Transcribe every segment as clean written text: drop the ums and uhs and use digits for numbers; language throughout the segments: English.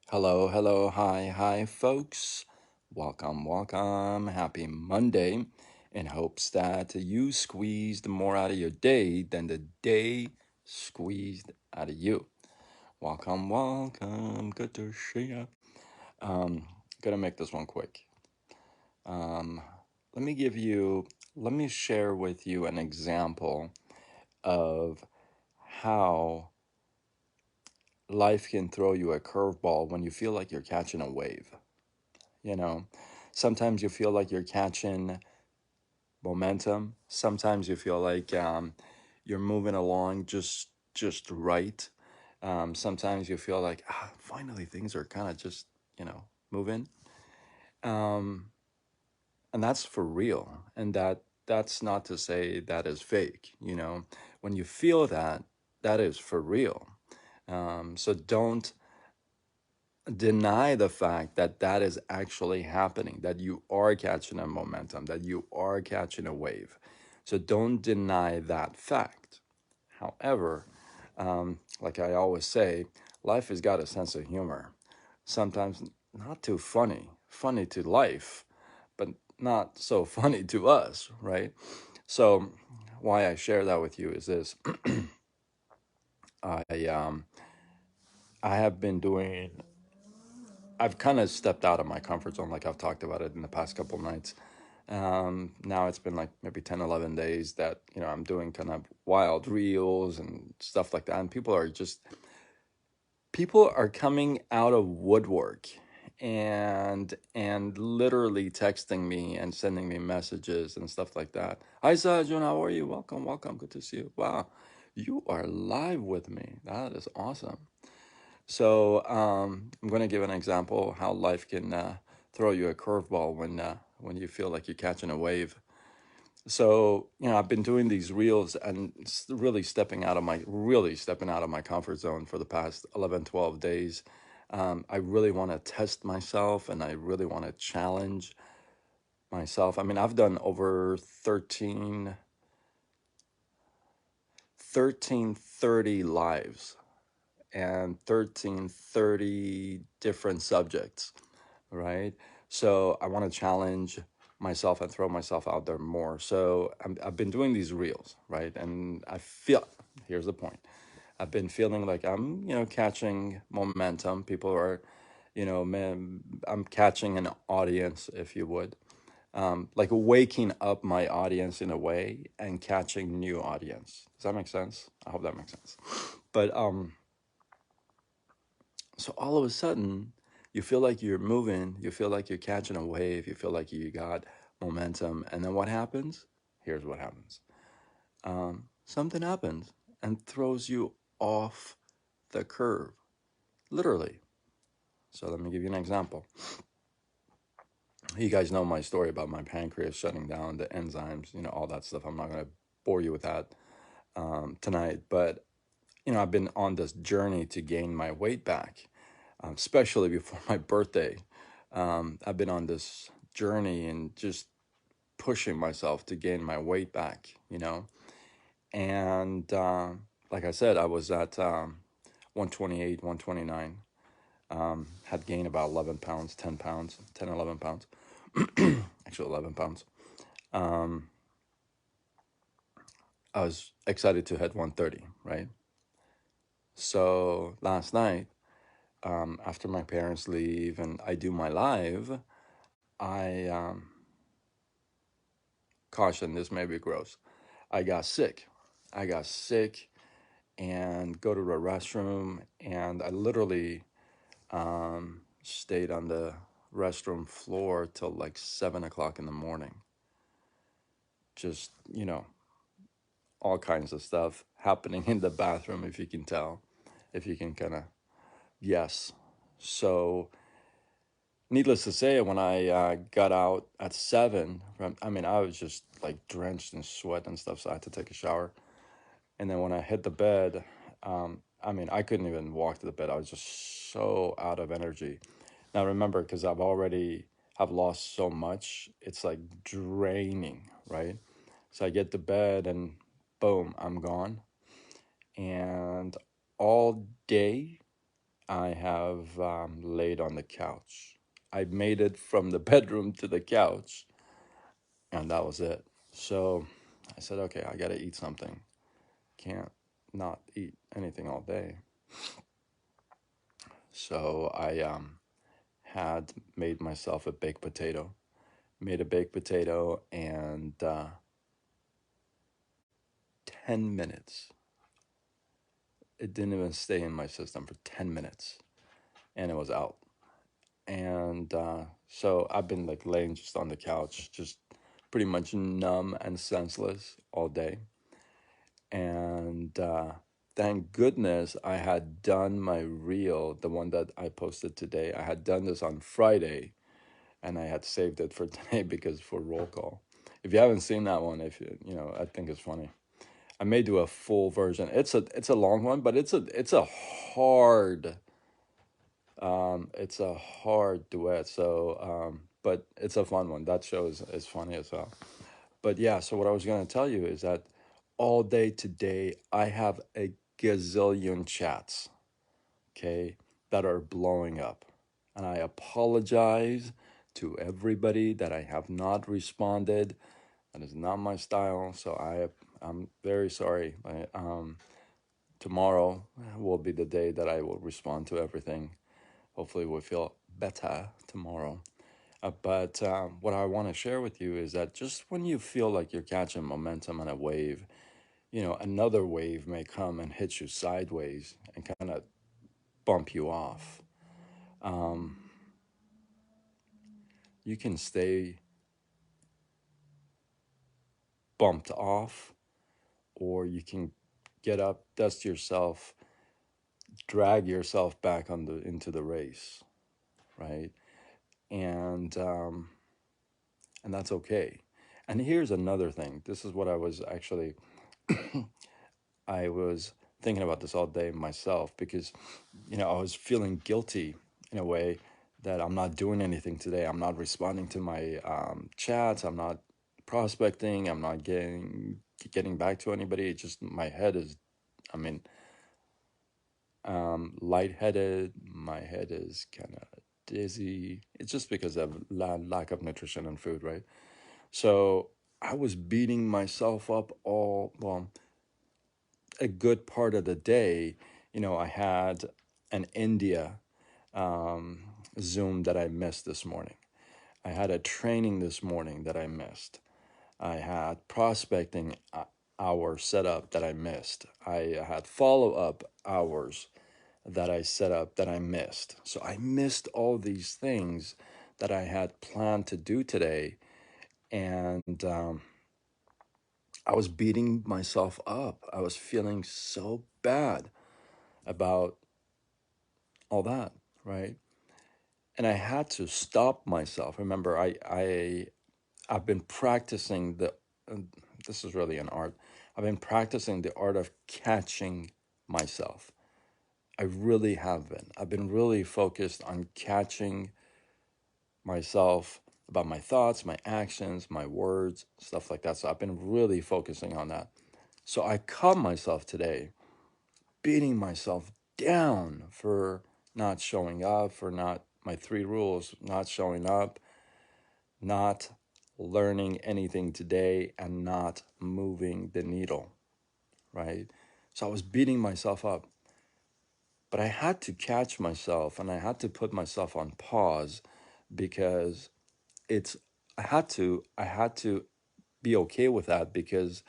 Hello, hello, hi, folks. Welcome, welcome. Happy Monday. In hopes that you squeezed more out of your day than the day squeezed out of you. Welcome, welcome. Good to see you. Gonna make this one quick. Um, let me give you, let me share with you an example of how life can throw you a curveball when you feel like you're catching a wave. You know, sometimes you feel like you're catching momentum. Sometimes you feel like you're moving along just right. Sometimes you feel like finally things are kind of just moving, um, and that's for real. And that's not to say that is fake. When you feel that, that is for real. So don't deny the fact that that is actually happening, that you are catching a momentum, that you are catching a wave. So don't deny that fact. However, like I always say, life has got a sense of humor. Sometimes not too funny, funny to life, but not so funny to us, right? So, why I share that with you is this: I I have been doing I've kind of stepped out of my comfort zone, like I've talked about it in the past couple nights. Now it's been like maybe 10, 11 days that, I'm doing kind of wild reels and stuff like that. And people are coming out of woodwork and literally texting me and sending me messages and stuff like that. Hi, Sajun, how are you? Welcome, welcome. Good to see you. Wow, you are live with me. That is awesome. So I'm going to give an example how life can throw you a curveball when you feel like you're catching a wave. So I've been doing these reels and really stepping out of my comfort zone for the past 11, 12 days. I really want to test myself and I really want to challenge myself. I mean, I've done over 1330 lives and 1330 different subjects, right? So I want to challenge myself and throw myself out there more. So I've been doing these reels, right? And here's the point. I've been feeling like I'm, catching momentum. People are, man, I'm catching an audience, if you would. Like waking up my audience in a way and catching new audience. Does that make sense? I hope that makes sense. But so all of a sudden, you feel like you're moving, you feel like you're catching a wave, you feel like you got momentum. And then what happens? Here's what happens. Something happens and throws you off the curve, literally. So let me give you an example. You guys know my story about my pancreas shutting down, the enzymes, all that stuff. I'm not going to bore you with that tonight. But, I've been on this journey to gain my weight back, especially before my birthday. I've been on this journey and just pushing myself to gain my weight back, And like I said, I was at 128, 129, had gained about 11 pounds, 10 pounds, 10, 11 pounds, actually 11 pounds. I was excited to hit 130, right? So last night, after my parents leave and I do my live, I caution, this may be gross. I got sick. I got sick and go to the restroom, and I literally stayed on the restroom floor till like 7 o'clock in the morning. Just, all kinds of stuff happening in the bathroom, if you can tell, if you can kind of guess. So, needless to say, when I got out at 7, I mean, I was just like drenched in sweat and stuff, so I had to take a shower. And then when I hit the bed, I mean, I couldn't even walk to the bed. I was just so out of energy. Now remember, because I've lost so much, it's like draining, right? So I get to bed and boom, I'm gone. And all day I have laid on the couch. I made it from the bedroom to the couch, and that was it. So I said, okay, I got to eat something. Can't not eat anything all day. So I had made myself a baked potato. Made a baked potato, and 10 minutes. It didn't even stay in my system for 10 minutes, and it was out. And so I've been like laying just on the couch, just pretty much numb and senseless all day. And thank goodness I had done my reel, the one that I posted today. I had done this on Friday, and I had saved it for today because for roll call. If you haven't seen that one, if you know, I think it's funny. I may do a full version. It's a long one, but it's a hard it's a hard duet. So but it's a fun one. That show is funny as well. But yeah, so what I was gonna tell you is that all day today I have a gazillion chats, okay, that are blowing up. And I apologize to everybody that I have not responded. That is not my style. So I'm very sorry. Tomorrow will be the day that I will respond to everything. Hopefully, we'll feel better tomorrow. But what I want to share with you is that just when you feel like you're catching momentum on a wave, another wave may come and hit you sideways and kind of bump you off. Um, you can stay bumped off, or you can get up, dust yourself, drag yourself back into the race, right? And and that's okay. And here's another thing. This is what I was actually I was thinking about this all day myself because I was feeling guilty in a way that I'm not doing anything today. I'm not responding to my chats. I'm not prospecting. I'm not getting back to anybody. It's just my head is, I mean, lightheaded. My head is kind of dizzy. It's just because of lack of nutrition and food, right? So I was beating myself up well, a good part of the day. I had an India um, Zoom that I missed this morning. I had a training this morning that I missed. I had prospecting hour set up that I missed. I had follow up hours that I set up that I missed. So I missed all these things that I had planned to do today. And I was beating myself up. I was feeling so bad about all that, right? And I had to stop myself. Remember, I've been practicing this is really an art. I've been practicing the art of catching myself. I really have been. I've been really focused on catching myself about my thoughts, my actions, my words, stuff like that. So I've been really focusing on that. So I caught myself today beating myself down for not showing up, for not my three rules, not showing up, not learning anything today, and not moving the needle, right? So I was beating myself up. But I had to catch myself and I had to put myself on pause because it's I had to be okay with that because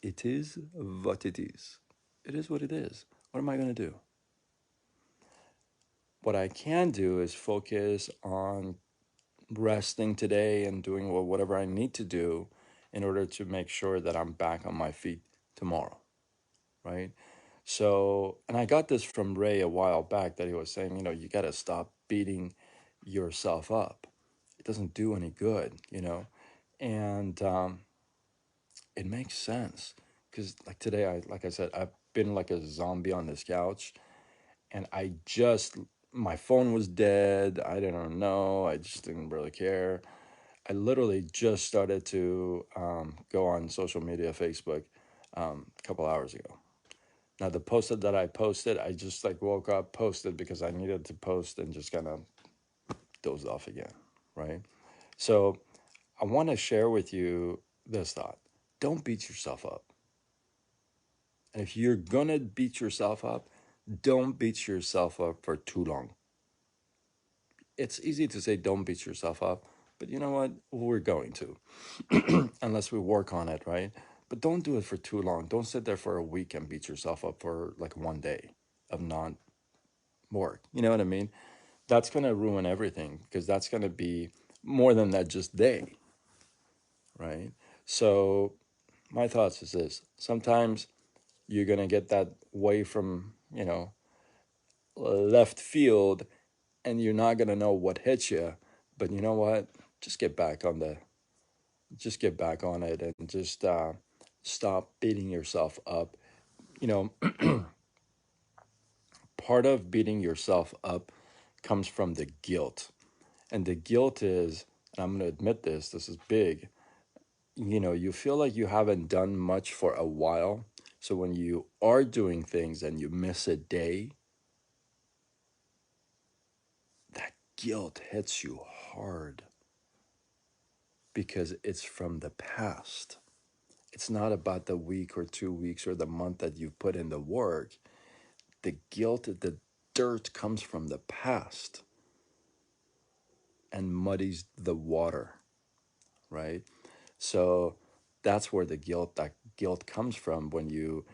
it is what it is. It is what it is. What am I going to do? What I can do is focus on resting today and doing whatever I need to do in order to make sure that I'm back on my feet tomorrow, right? So, and I got this from Ray a while back that he was saying, you got to stop beating yourself up. It doesn't do any good, and it makes sense because like today, like I said, I've been like a zombie on this couch, and my phone was dead. I didn't know. I just didn't really care. I literally just started to go on social media, Facebook, a couple hours ago. Now the post that I posted, I just like woke up, posted because I needed to post, and just kind of dozed off again, right? So I want to share with you this thought. Don't beat yourself up. And if you're going to beat yourself up, don't beat yourself up for too long. It's easy to say don't beat yourself up, but you know what? We're going to, unless we work on it, right? But don't do it for too long. Don't sit there for a week and beat yourself up for like one day of non work. You know what I mean? That's going to ruin everything because that's going to be more than that just day, right? So, my thoughts is this sometimes you're going to get that way from, left field and you're not going to know what hits you. But you know what? Just get back on the, just get back on it and just stop beating yourself up. You know, part of beating yourself up comes from the guilt. And the guilt is, and I'm going to admit this, this is big. You feel like you haven't done much for a while. So when you are doing things and you miss a day, that guilt hits you hard because it's from the past. It's not about the week or 2 weeks or the month that you've put in the work. The guilt, the dirt comes from the past and muddies the water, right? So that's where that guilt comes from when you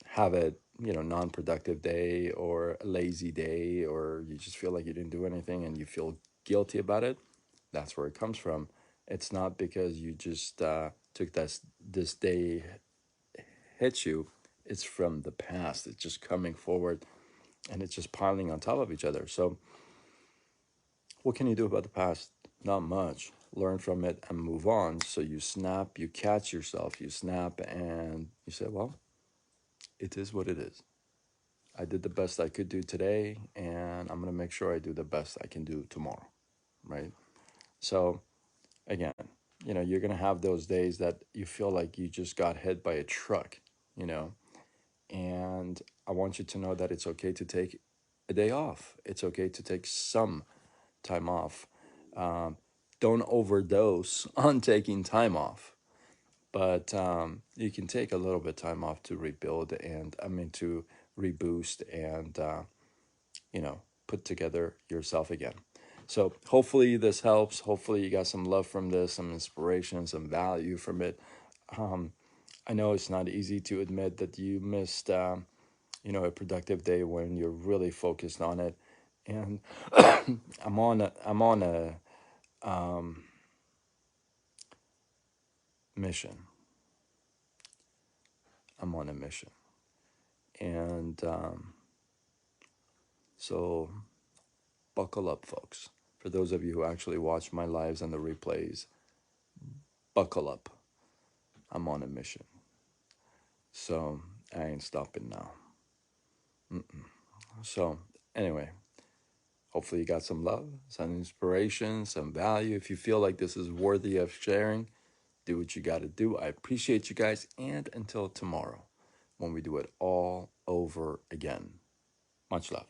have a non-productive day or a lazy day, or you just feel like you didn't do anything and you feel guilty about it. That's where it comes from. It's not because you just took this day hit you. It's from the past. It's just coming forward and it's just piling on top of each other. So what can you do about the past? Not much. Learn from it and move on. So you snap, you catch yourself, you snap, and you say, well, it is what it is. I did the best I could do today, and I'm going to make sure I do the best I can do tomorrow, right? So, again, you're going to have those days that you feel like you just got hit by a truck, you know, and I want you to know that it's okay to take a day off. It's okay to take some time off. Um, don't overdose on taking time off, but you can take a little bit of time off to rebuild and to reboost and put together yourself again. So hopefully this helps. Hopefully you got some love from this, some inspiration, some value from it. Um, I know it's not easy to admit that you missed, a productive day when you're really focused on it. And I'm on a mission. I'm on a mission, and so buckle up, folks. For those of you who actually watch my lives and the replays, buckle up. I'm on a mission. So I ain't stopping now. So anyway, hopefully you got some love, some inspiration, some value. If you feel like this is worthy of sharing, do what you got to do. I appreciate you guys. And until tomorrow, when we do it all over again, much love.